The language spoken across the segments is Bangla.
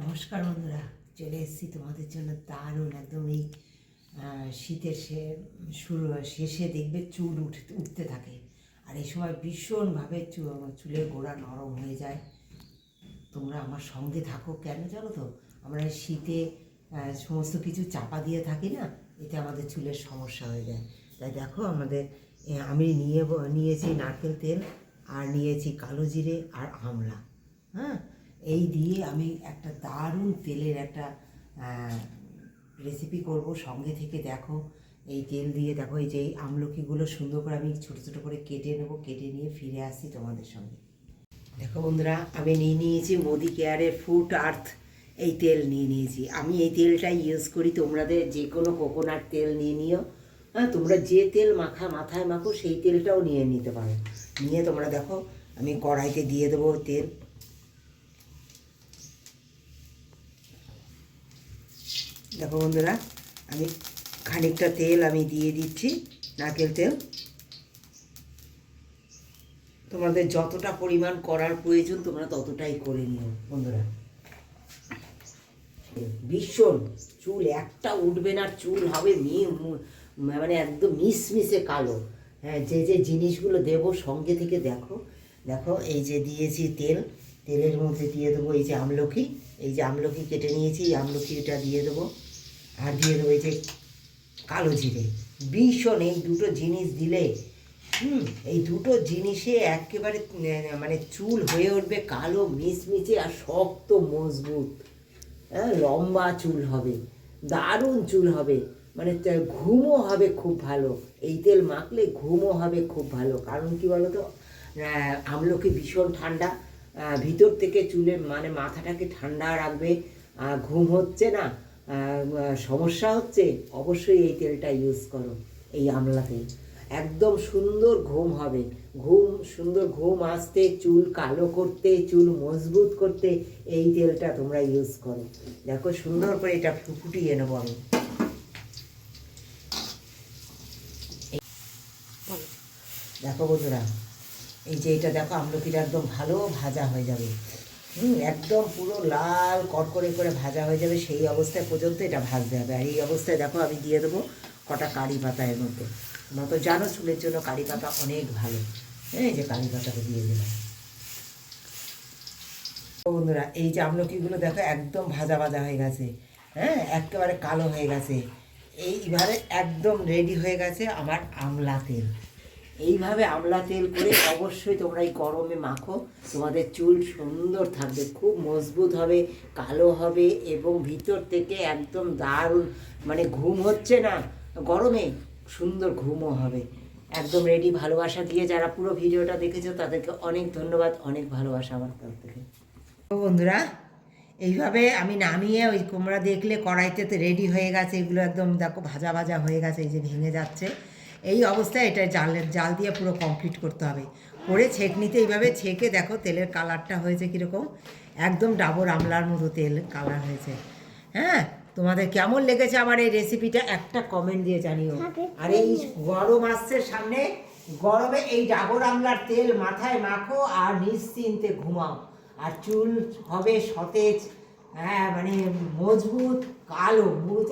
নমস্কার বন্ধুরা, চলে এসেছি তোমাদের জন্য দারুণ একদম এই শীতের শেষে দেখবে চুল উঠতে থাকে। আর এই সময় ভীষণভাবে চুলের গোড়া নরম হয়ে যায়। তোমরা আমার সঙ্গে থাকো, কেন জানো তো? আমরা শীতে সমস্ত কিছু চাপা দিয়ে থাকি না, এতে আমাদের চুলের সমস্যা হয়ে যায়। তাই দেখো আমি নিয়েছি নারকেল তেল, আর নিয়েছি কালো জিরে আর আমলা। হ্যাঁ, এই দিয়ে আমি একটা দারুণ তেলের একটা রেসিপি করব, সঙ্গে থেকে দেখো। এই তেল দিয়ে দেখো, এই যে এই আমলকিগুলো সুন্দর করে আমি ছোটো ছোটো করে কেটে নেবো, কেটে নিয়ে ফিরে আসছি তোমাদের সঙ্গে। দেখো বন্ধুরা, আমি নিয়েছি মোদি কেয়ারের ফুড আর্থ এই তেল নিয়েছি। আমি এই তেলটাই ইউজ করি, তোমাদের যে কোনো কোকোনাট তেল নিও। হ্যাঁ, তোমরা যে তেল মাথায় মাখো সেই তেলটাও নিয়ে নিতে পারো। নিয়ে তোমরা দেখো, আমি কড়াইতে দিয়ে দেবো তেল। দেখো বন্ধুরা, আমি খানিকটা তেল আমি দিয়ে দিচ্ছি, নারকেল তেল। তোমাদের যতটা পরিমাণ করার প্রয়োজন তোমরা ততটাই করে নিও বন্ধুরা। ভীষণ চুল একটা উঠবে না, চুল হবে মানে একদম মিশমিশে কালো। হ্যাঁ, যে যে জিনিসগুলো দেবো সঙ্গে থেকে দেখো। দেখো, এই যে দিয়েছি তেল, তেলের মধ্যে দিয়ে দেবো এই যে আমলকি। এই যে আমলকি কেটে নিয়েছি, এই আমলকিটা দিয়ে দেবো। আর দিয়ে দেবো এই যে কালো জিরে। ভীষণ এই দুটো জিনিস দিলে এই দুটো জিনিসে একেবারে মানে চুল হয়ে উঠবে কালো মিচমিচে আর শক্ত মজবুত। হ্যাঁ, লম্বা চুল হবে, দারুণ চুল হবে, মানে ঘুমও হবে খুব ভালো। এই তেল মাখলে ঘুমও হবে খুব ভালো। কারণ কি বলো তো, আমলকি ভীষণ ঠান্ডা, ভিতর থেকে চুলের মানে মাথাটাকে ঠান্ডা রাখবে। ঘুম হচ্ছে না, সমস্যা হচ্ছে, অবশ্যই এই তেলটা ইউজ করো, এই আমলা তেল। একদম সুন্দর ঘুম হবে, সুন্দর ঘুম আসতে, চুল কালো করতে, চুল মজবুত করতে এই তেলটা তোমরা ইউজ করো। দেখো সুন্দর করে এটা ফুটিয়ে নেবো আমি। দেখো বন্ধুরা, এই যে এটা দেখো, আমলকিটা একদম ভালো ভাজা হয়ে যাবে। একদম পুরো লাল কড়কড়ে করে ভাজা হয়ে যাবে, সেই অবস্থায় পর্যন্ত এটা ভাজতে হবে। আর এই অবস্থায় দেখো, আমি দিয়ে দেবো কটা কারি পাতা এর মধ্যে। তোমরা তো জানো চুলের জন্য কারি পাতা অনেক ভালো। এই যে কারি পাতাটা দিয়ে দিলাম। বন্ধুরা, এই যে আমলকিগুলো দেখো একদম ভাজা ভাজা হয়ে গেছে। হ্যাঁ, একেবারে কালো হয়ে গেছে। এইবারে একদম রেডি হয়ে গেছে আমার আমলা তেল। এইভাবে আমলা তেল করে অবশ্যই তোমরা এই গরমে মাখো, তোমাদের চুল সুন্দর থাকবে, খুব মজবুত হবে, কালো হবে, এবং ভিতর থেকে একদম দারুণ, মানে ঘুম হচ্ছে না গরমে, সুন্দর ঘুমও হবে। একদম রেডি। ভালোবাসা দিয়ে যারা পুরো ভিডিওটা দেখেছো তাদেরকে অনেক ধন্যবাদ, অনেক ভালোবাসা আমার তরফ থেকে। বন্ধুরা, এইভাবে আমি নামিয়ে, ওই কুমড়া দেখলে কড়াইতে রেডি হয়ে গেছে, এগুলো একদম দেখো ভাজা ভাজা হয়ে গেছে, এই যে ভেঙে যাচ্ছে। এই অবস্থায় এটা জাল দিয়ে পুরো কমপ্লিট করতে হবে। করে ছেঁকনিতে এইভাবে ছেঁকে দেখো তেলের কালারটা হয়েছে কীরকম, একদম ডাবর আমলার মতো তেল কালার হয়েছে। হ্যাঁ, তোমাদের কেমন লেগেছে আমার এই রেসিপিটা একটা কমেন্ট দিয়ে জানিও। আর এই গরম আসছে সামনে, গরমে এই ডাবর আমলার তেল মাথায় মাখো আর নিশ্চিন্তে ঘুমাও, আর চুল হবে সতেজ। হ্যাঁ, মানে মজবুত, কালো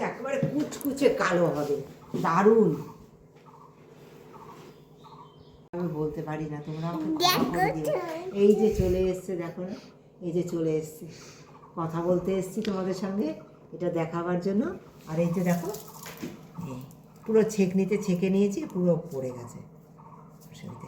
একেবারে কুচকুচে কালো হবে, দারুণ। আমি বলতে পারি না, তোমরা এই যে চলে এসছে, দেখো না, এই যে চলে এসছে, কথা বলতে এসছি তোমাদের সঙ্গে এটা দেখাবার জন্য। আর এই যে দেখো, পুরো ছেঁকনিতে ছেঁকে নিয়েছি, পুরো পড়ে গেছে অসুবিধে।